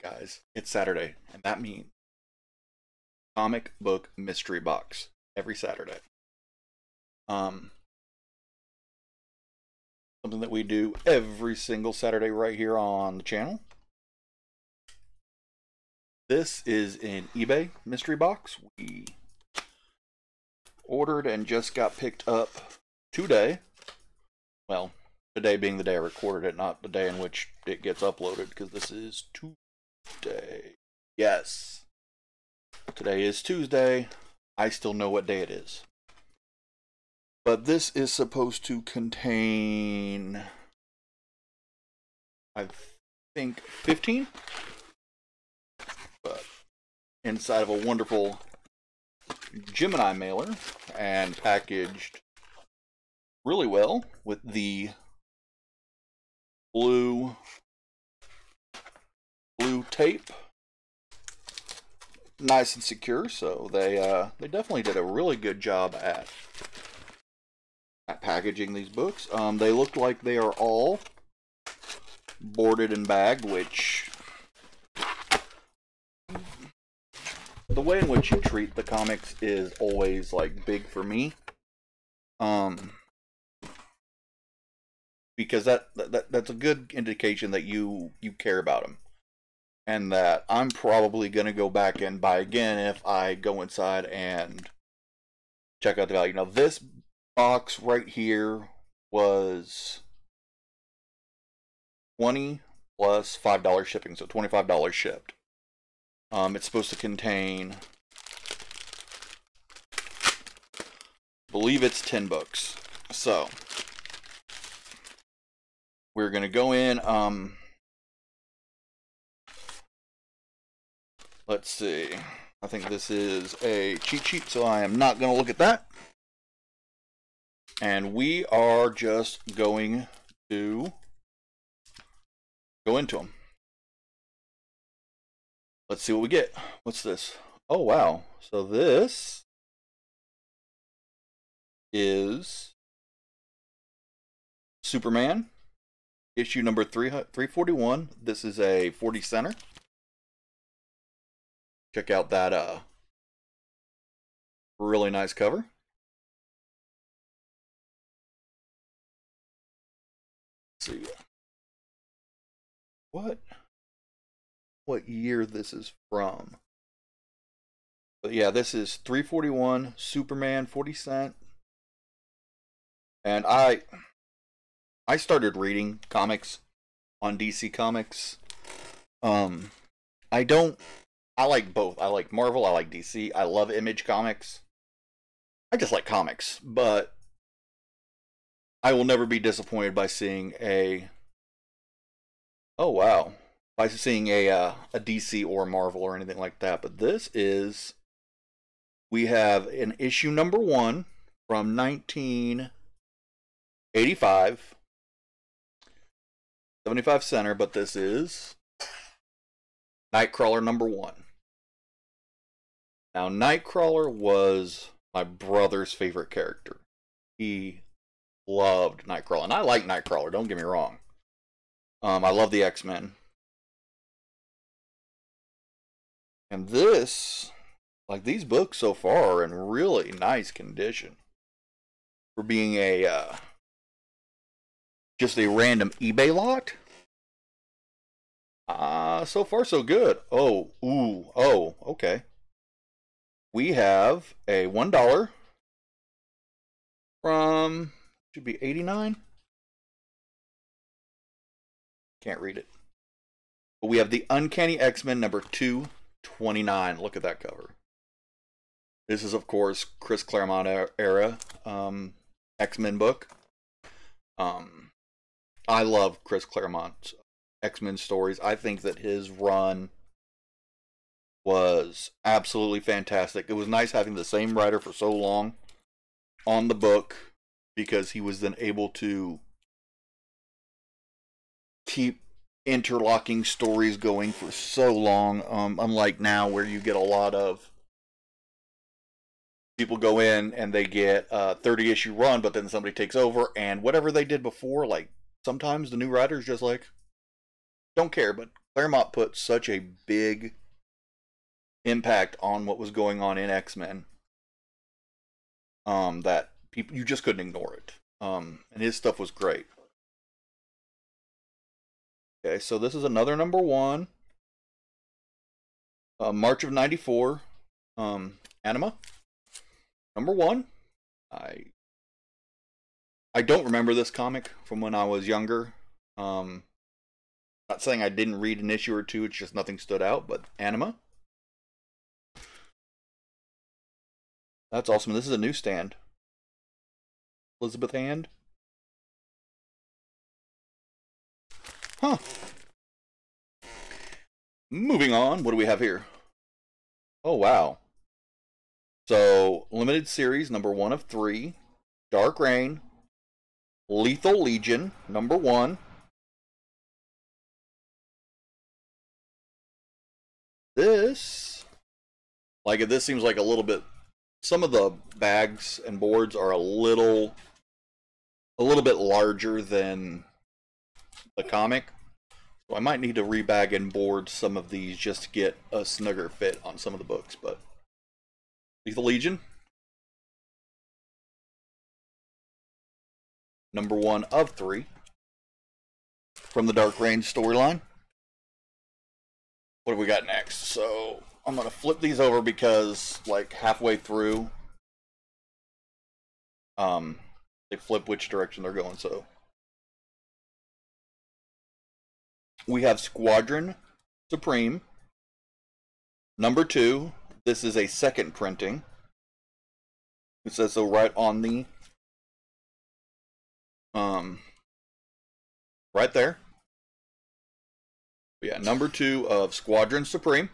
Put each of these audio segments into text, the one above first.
guys. It's Saturday, and that means comic book mystery box every Saturday. Something that we do every single Saturday right here on the channel. This is an eBay mystery box. We ordered and just got picked up today. Well, today being the day I recorded it, not the day in which it gets uploaded, because this is Tuesday. Yes. Today is Tuesday. I still know what day it is. But this is supposed to contain, I think, 15? But inside of a wonderful Gemini mailer and packaged really well with the blue tape, nice and secure. So they definitely did a really good job at packaging these books. They look like they are all boarded and bagged, which the way in which you treat the comics is always like big for me. Because that's a good indication that you care about them, and that I'm probably gonna go back and buy again if I go inside and check out the value. Now this box right here was $20 plus $5 shipping, so $25 shipped. It's supposed to contain, I believe it's 10 books. So we're gonna go in. Let's see. I think this is a cheat sheet, so I am not gonna look at that. And we are just going to go into them. Let's see what we get. What's this? Oh, wow. So this is Superman, issue number 341. This is a 40 center. Check out that really nice cover. See what year this is from. But yeah, this is 341 Superman, 40 cent. And I started reading comics on DC Comics. I like both. I like Marvel, I like DC. I love Image Comics. I just like comics, but I will never be disappointed by seeing a DC or Marvel or anything like that. But this is, we have an issue number 1 from 1985, 75 center, but this is Nightcrawler number 1. Now, Nightcrawler was my brother's favorite character. He loved Nightcrawler, and I like Nightcrawler, don't get me wrong. I love the X-Men. And this, like, these books so far are in really nice condition for being a just a random eBay lot. So far so good. Oh, okay. We have a $1 from, should be 89. Can't read it. But we have the Uncanny X-Men number 229. Look at that cover. This is, of course, Chris Claremont era X-Men book. I love Chris Claremont's X-Men stories. I think that his run was absolutely fantastic. It was nice having the same writer for so long on the book, because he was then able to keep interlocking stories going for so long, unlike now where you get a lot of people go in and they get a 30-issue run, but then somebody takes over, and whatever they did before, like, sometimes the new writers just like, don't care, but Claremont put such a big impact on what was going on in X-Men that people, you just couldn't ignore it. And his stuff was great. Okay, so this is another number one. March of '94. Anima. Number one. I don't remember this comic from when I was younger. Not saying I didn't read an issue or two, it's just nothing stood out, but Anima. That's awesome. This is a newsstand. Elizabeth Hand. Huh. Moving on, what do we have here? Oh, wow. So, limited series, number 1 of 3. Dark Reign. Lethal Legion, number 1. This seems like a little bit, some of the bags and boards are a little bit larger than the comic. So I might need to rebag and board some of these just to get a snugger fit on some of the books, but Lethal Legion. Number 1 of 3 from the Dark Reign storyline. What have we got next? So I'm going to flip these over because like halfway through they flip which direction they're going. So we have Squadron Supreme, number 2. This is a second printing. It says so right on the right there. But yeah, number 2 of Squadron Supreme.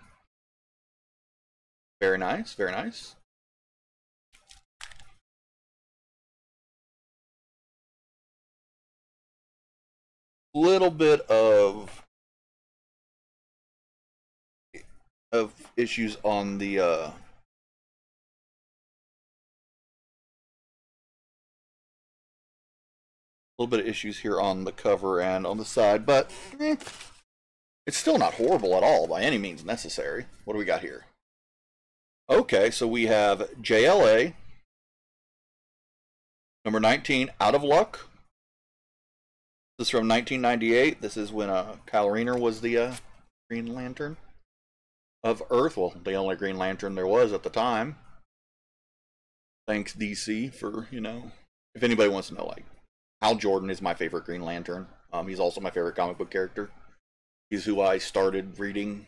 Very nice, very nice. Little bit of issues on the little bit of issues here on the cover and on the side, but it's still not horrible at all by any means necessary. What do we got here? Okay, so we have JLA number 19, Out of Luck. This is from 1998. This is when Kyle Rayner was the Green Lantern of Earth. Well, the only Green Lantern there was at the time. Thanks DC for, you know, if anybody wants to know, like, Hal Jordan is my favorite Green Lantern. He's also my favorite comic book character. He's who I started reading.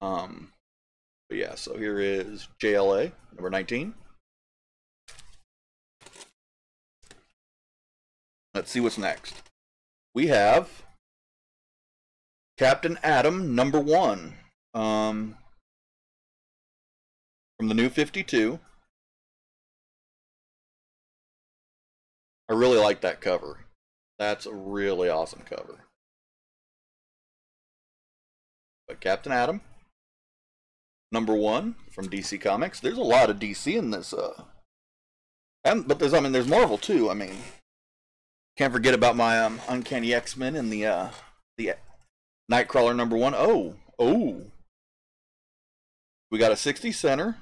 But yeah, so here is JLA number 19. Let's see what's next. We have Captain Atom number 1 from the New 52. I really like that cover. That's a really awesome cover. But Captain Atom number 1 from DC Comics. There's a lot of DC in this but there's Marvel too. I mean, can't forget about my Uncanny X-Men and the Nightcrawler number 1. Oh. We got a 60 center.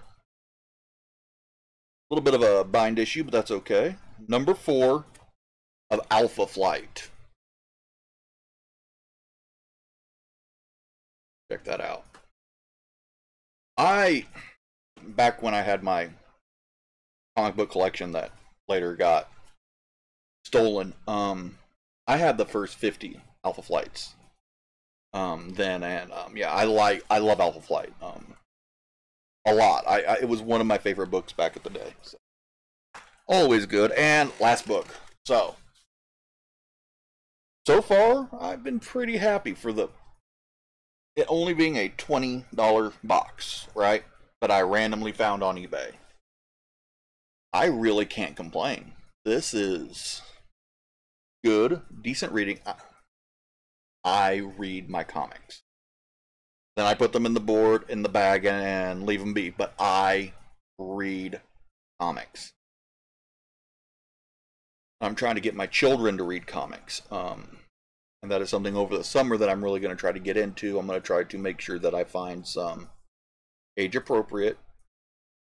A little bit of a bind issue, but that's okay. Number 4 of Alpha Flight. Check that out. Back when I had my comic book collection that later got stolen, I had the first 50 Alpha Flights. Yeah, I love Alpha Flight a lot. It was one of my favorite books back in the day. So. Always good. And last book. So far I've been pretty happy for it only being a $20 box, right? That I randomly found on eBay. I really can't complain. This is good, decent reading. I read my comics. Then I put them in the bag and leave them be. But I read comics. I'm trying to get my children to read comics. And that is something over the summer that I'm really going to try to get into. I'm going to try to make sure that I find some age-appropriate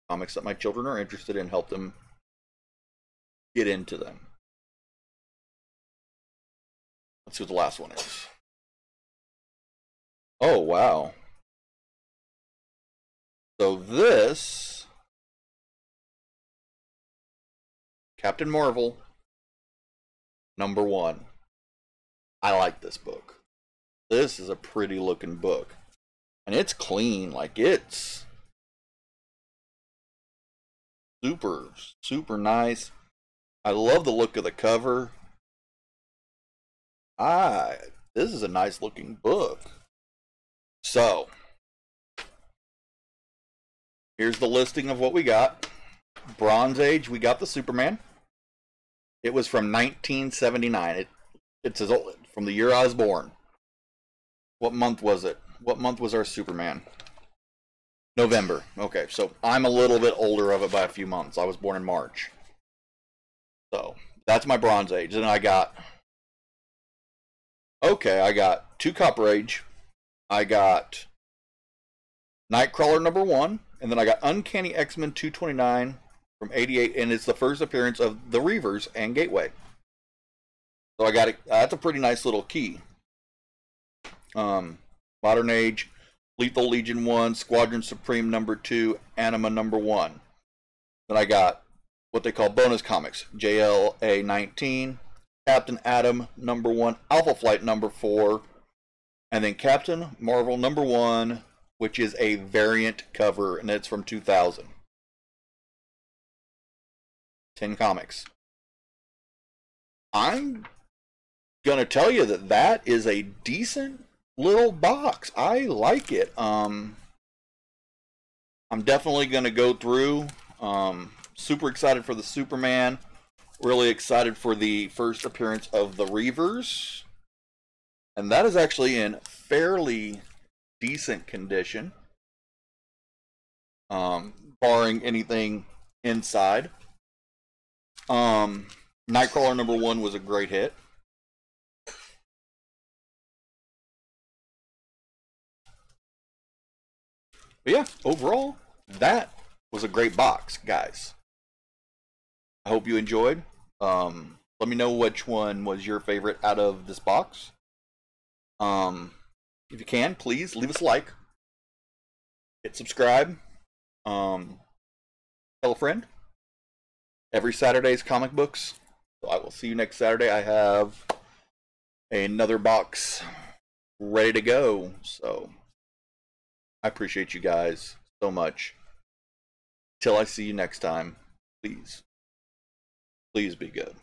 comics that my children are interested in, help them get into them. Let's see what the last one is. Oh, wow. So this, Captain Marvel, #1. I like this book. This is a pretty looking book. And it's clean, like it's super, super nice. I love the look of the cover. This is a nice looking book. So, here's the listing of what we got. Bronze Age, we got the Superman. It was from 1979. It says from the year I was born. What month was it? What month was our Superman? November. Okay, so I'm a little bit older of it by a few months. I was born in March. So, that's my Bronze Age. And I got 2 Copper Age. I got Nightcrawler #1. And then I got Uncanny X-Men 229 from 88. And it's the first appearance of the Reavers and Gateway. So I got it. That's a pretty nice little key. Modern Age, Lethal Legion 1, Squadron Supreme #2, Anima #1. Then I got what they call bonus comics, JLA 19, Captain Atom #1, Alpha Flight #4, and then Captain Marvel #1, which is a variant cover, and it's from 2000. 10 comics. I'm gonna tell you that is a decent little box. I like it. I'm definitely gonna go through. Super excited for the Superman. Really excited for the first appearance of the Reavers, and that is actually in fairly decent condition, barring anything inside. Nightcrawler #1 was a great hit. But yeah, overall, that was a great box, guys. I hope you enjoyed. Let me know which one was your favorite out of this box. If you can, please leave us a like. Hit subscribe. Tell a friend. Every Saturday's comic books. So I will see you next Saturday. I have another box ready to go. So I appreciate you guys so much. Till I see you next time, please be good.